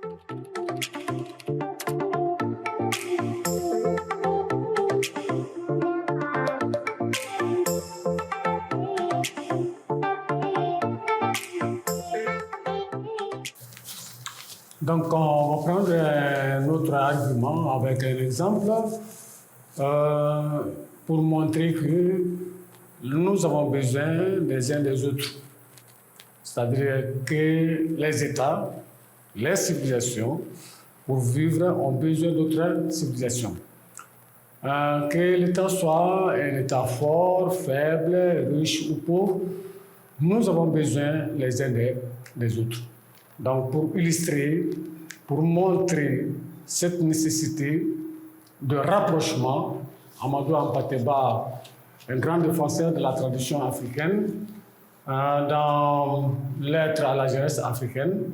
Donc, on va prendre notre argument avec un exemple pour montrer que nous avons besoin des uns des autres. C'est-à-dire que les États, les civilisations, pour vivre, ont besoin d'autres civilisations. Que l'État soit un État fort, faible, riche ou pauvre, nous avons besoin les uns des autres. Donc, pour illustrer, pour montrer cette nécessité de rapprochement, Amadou Hampâté-Bâ, un grand défenseur de la tradition africaine, dans Lettres à la jeunesse africaine,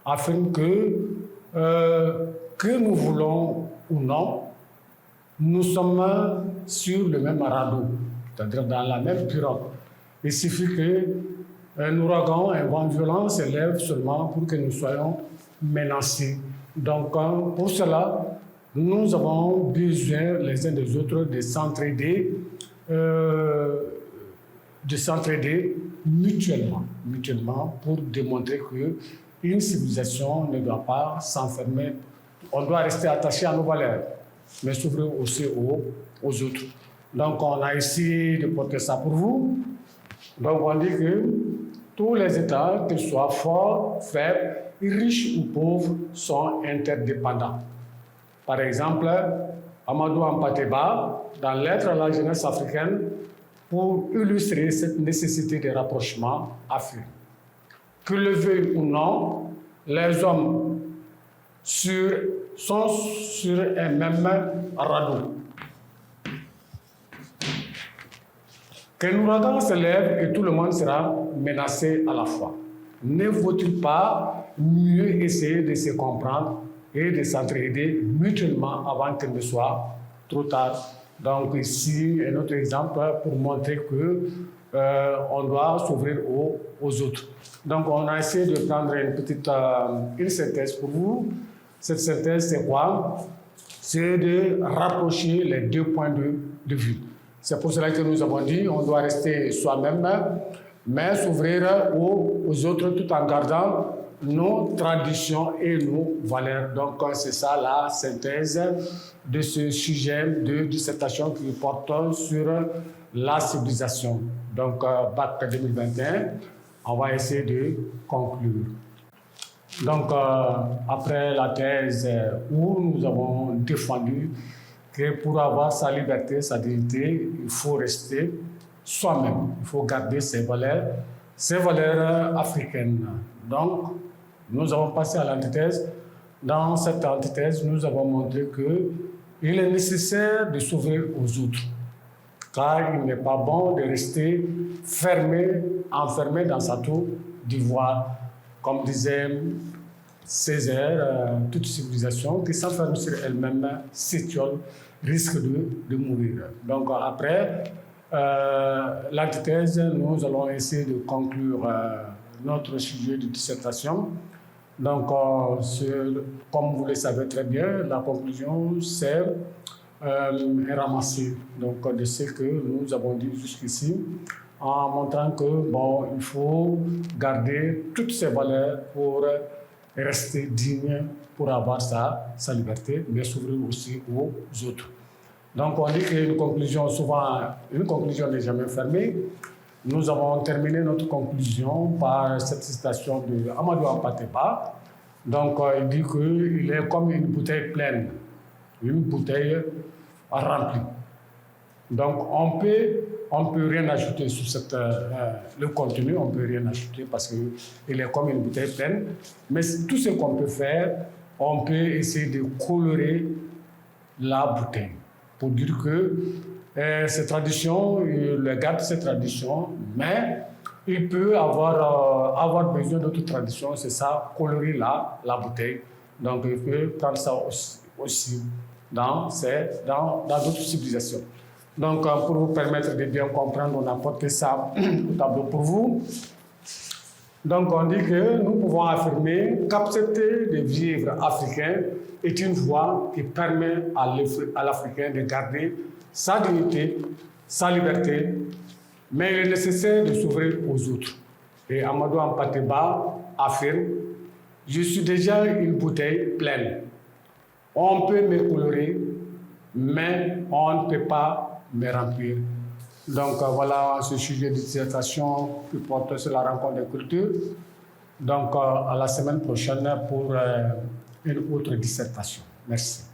affirme que nous voulons ou non, nous sommes sur le même radeau, c'est-à-dire dans la même pirogue. Il suffit qu'un ouragan, un vent violent s'élève seulement pour que nous soyons menacés. Donc, pour cela, nous avons besoin les uns des autres de s'entraider mutuellement pour démontrer qu'une civilisation ne doit pas s'enfermer. On doit rester attaché à nos valeurs, mais s'ouvrir aussi aux autres. Donc, on a essayé de porter ça pour vous. Donc, on dit que tous les États, qu'ils soient forts, faibles, riches ou pauvres, sont interdépendants. Par exemple, Amadou Hampâté-Bâ, dans Lettres à la jeunesse africaine, pour illustrer cette nécessité de rapprochement, affirme que le veuille ou non, les hommes sont sur un même radeau. Qu'un ouragan se lève et tout le monde sera menacé à la fois. Ne vaut-il pas mieux essayer de se comprendre et de s'entraider mutuellement avant qu'il ne soit trop tard? Donc ici, un autre exemple pour montrer qu'on doit s'ouvrir aux autres. Donc on a essayé de prendre une synthèse pour vous. Cette synthèse, c'est quoi? C'est de rapprocher les deux points de vue. C'est pour cela que nous avons dit qu'on doit rester soi-même, mais s'ouvrir aux autres tout en gardant nos traditions et nos valeurs. Donc, c'est ça la synthèse de ce sujet de dissertation qui porte sur la civilisation. Donc, BAC 2021, on va essayer de conclure. Donc, après la thèse où nous avons défendu que pour avoir sa liberté, sa dignité, il faut rester soi-même. Il faut garder ses valeurs africaines. Donc, nous avons passé à l'antithèse. Dans cette antithèse, nous avons montré qu'il est nécessaire de s'ouvrir aux autres, car il n'est pas bon de rester enfermé dans sa tour d'ivoire. Comme disait Césaire, toute civilisation qui s'enferme sur elle-même s'étiole, risque de mourir. Donc après l'antithèse, nous allons essayer de conclure notre sujet de dissertation. Donc, comme vous le savez très bien, la conclusion, c'est un ramassis de ce que nous avons dit jusqu'ici, en montrant il faut garder toutes ces valeurs pour rester digne, pour avoir sa liberté, mais s'ouvrir aussi aux autres. Donc, on dit qu'une conclusion, souvent, une conclusion n'est jamais fermée. Nous avons terminé notre conclusion par cette citation de Amadou Hampâté-Bâ. Donc, il dit qu'il est comme une bouteille pleine, une bouteille remplie. Donc, on peut rien ajouter sur le contenu, on peut rien ajouter parce qu'il est comme une bouteille pleine. Mais tout ce qu'on peut faire, on peut essayer de colorer la bouteille pour dire que ces traditions, il garde ces traditions, mais il peut avoir besoin d'autres traditions, c'est ça, colorer la bouteille. Donc, il peut prendre ça aussi dans d'autres civilisations. Donc, pour vous permettre de bien comprendre, on a porté ça au tableau pour vous. Donc on dit que nous pouvons affirmer qu'accepter de vivre africain est une voie qui permet à l'Africain de garder sa dignité, sa liberté, mais il est nécessaire de s'ouvrir aux autres. Et Amadou Hampâté-Bâ affirme: je suis déjà une bouteille pleine. On peut me colorer, mais on ne peut pas me remplir. Donc voilà ce sujet de dissertation qui porte sur la rencontre des cultures. Donc à la semaine prochaine pour une autre dissertation. Merci.